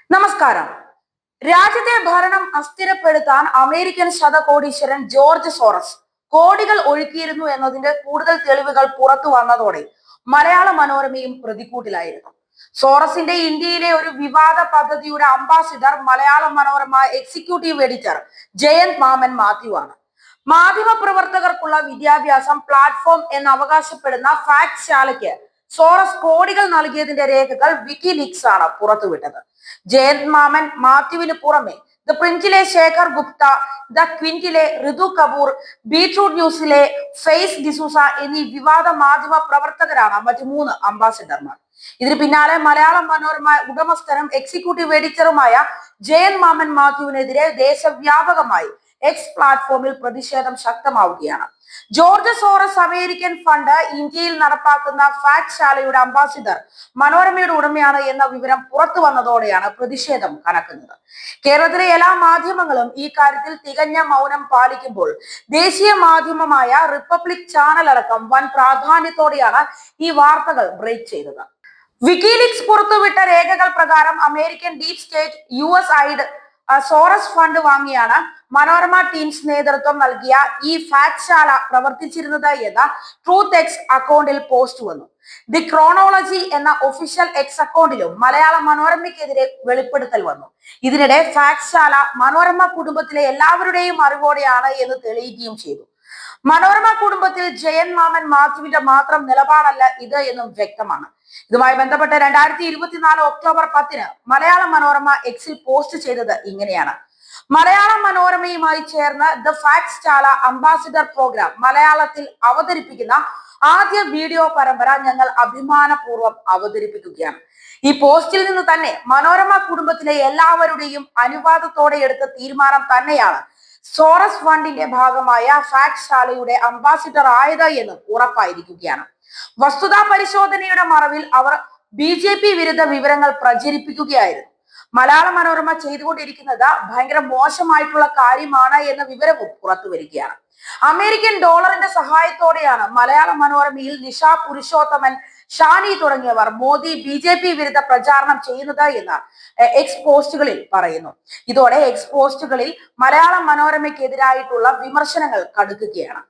നമസ്കാരം. രാജ്യത്തെ ഭരണം അസ്ഥിരപ്പെടുത്താൻ അമേരിക്കൻ ശതകോടീശ്വരൻ ജോർജ് സോറസ് കോടികൾ ഒഴുക്കിയിരുന്നു എന്നതിന്റെ കൂടുതൽ തെളിവുകൾ പുറത്തു വന്നതോടെ മലയാള മനോരമയും പ്രതിക്കൂട്ടിലായിരുന്നു. സോറസിന്റെ ഇന്ത്യയിലെ ഒരു വിവാദ പദ്ധതിയുടെ ambassador Malayala Manorama executive editor Jayant മാമൻ മാത്യു ആണ്. മാധ്യമ പ്രവർത്തകർക്കുള്ള വിദ്യാഭ്യാസം പ്ലാറ്റ്ഫോം എന്ന് അവകാശപ്പെടുന്ന ഫാക്ട് ശാലയ്ക്ക് സോറസ് കോടികൾ നൽകിയതിന്റെ രേഖകൾ വിക്കിലീക്സ് ആണ് പുറത്തുവിട്ടത്. ജയന്ത് മാമൻ മാത്യുവിന് പുറമെ ദ പ്രിന്റിലെ ശേഖർ ഗുപ്ത, ദ ക്വിന്റിലെ ഋതു കപൂർ, ബീട്രൂട്ട് ന്യൂസിലെ ഫെയ്സ് ഡിസൂസ എന്നീ വിവാദ മാധ്യമ പ്രവർത്തകരാണ് മറ്റു 3 അംബാസിഡർമാർ. ഇതിന് പിന്നാലെ മലയാള മനോരമ ഉടമസ്ഥനും എക്സിക്യൂട്ടീവ് എഡിറ്ററുമായ ജയന്ത് മാമൻ മാത്യുവിനെതിരെ ദേശവ്യാപകമായി എക്സ് പ്ലാറ്റ്ഫോമിൽ പ്രതിഷേധം ശക്തമാവുകയാണ്. ജോർജ് സോറസ് അമേരിക്കൻ ഫണ്ട് ഇന്ത്യയിൽ നടപ്പാക്കുന്ന ഫാക്ട് ശാലയുടെ അംബാസിഡർ മനോരമയുടെ ഉടമയാണ് എന്ന വിവരം പുറത്തു വന്നതോടെയാണ് പ്രതിഷേധം കനക്കുന്നത്. കേരളത്തിലെ എല്ലാ മാധ്യമങ്ങളും ഈ കാര്യത്തിൽ തികഞ്ഞ മൗനം പാലിക്കുമ്പോൾ ദേശീയ മാധ്യമമായ റിപ്പബ്ലിക് ചാനൽ അടക്കം വൻ പ്രാധാന്യത്തോടെയാണ് ഈ വാർത്തകൾ ബ്രേക്ക് ചെയ്തത്. വിക്കിലീക്സ് പുറത്തുവിട്ട രേഖകൾ പ്രകാരം American deep state USAID Soros fund വാങ്ങിയാണ് മനോരമ ടീംസ് നേതൃത്വം നൽകിയ ഈ ഫാക്ട് ശാല പ്രവർത്തിച്ചിരുന്നത് എന്ന ട്രൂത്ത് എക്സ് അക്കൗണ്ടിൽ പോസ്റ്റ് വന്നു. ദി ക്രോണോളജി എന്ന ഒഫീഷ്യൽ എക്സ് അക്കൗണ്ടിലും മലയാള മനോരമയ്ക്കെതിരെ വെളിപ്പെടുത്തൽ വന്നു. ഇതിനിടെ ഫാക്ട് ശാല മനോരമ കുടുംബത്തിലെ എല്ലാവരുടെയും അറിവോടെയാണ് എന്ന് തെളിയിക്കുകയും ചെയ്തു. മനോരമ കുടുംബത്തിൽ ജയന്ത് മാമൻ മാത്യുവിന്റെ മാത്രം നിലപാടല്ല ഇത് എന്നും വ്യക്തമാണ്. ഇതുമായി ബന്ധപ്പെട്ട് 2024 ഒക്ടോബർ 10 മലയാള മനോരമ എക്സിൽ പോസ്റ്റ് ചെയ്തത് ഇങ്ങനെയാണ്: മലയാള മനോരമയുമായി ചേർന്ന് ദ ഫാക്ട് ശാല അംബാസിഡർ പ്രോഗ്രാം മലയാളത്തിൽ അവതരിപ്പിക്കുന്ന ആദ്യ വീഡിയോ പരമ്പര ഞങ്ങൾ അഭിമാനപൂർവ്വം അവതരിപ്പിക്കുകയാണ്. ഈ പോസ്റ്റിൽ നിന്ന് തന്നെ മനോരമ കുടുംബത്തിലെ എല്ലാവരുടെയും അനുവാദത്തോടെ എടുത്ത തീരുമാനം തന്നെയാണ് സോറസ് ഫണ്ടിന്റെ ഭാഗമായ ഫാക്ട് ശാലയുടെ അംബാസിഡർ ആയത് എന്നും ഉറപ്പായിരിക്കുകയാണ്. വസ്തുതാ പരിശോധനയുടെ മറവിൽ അവർ BJP വിരുദ്ധ വിവരങ്ങൾ പ്രചരിപ്പിക്കുകയായിരുന്നു. മലയാള മനോരമ ചെയ്തുകൊണ്ടിരിക്കുന്നത് ഭയങ്കര മോശമായിട്ടുള്ള കാര്യമാണ് എന്ന വിവരവും പുറത്തു വരികയാണ്. അമേരിക്കൻ ഡോളറിന്റെ സഹായത്തോടെയാണ് മലയാള മനോരമയിൽ നിഷ പുരുഷോത്തമൻ, ഷാനി തുടങ്ങിയവർ മോദി BJP വിരുദ്ധ പ്രചാരണം ചെയ്യുന്നത് എന്ന് എക്സ് പോസ്റ്റുകളിൽ പറയുന്നു. ഇതോടെ എക്സ് പോസ്റ്റുകളിൽ മലയാള മനോരമയ്ക്കെതിരായിട്ടുള്ള വിമർശനങ്ങൾ കടുക്കുകയാണ്.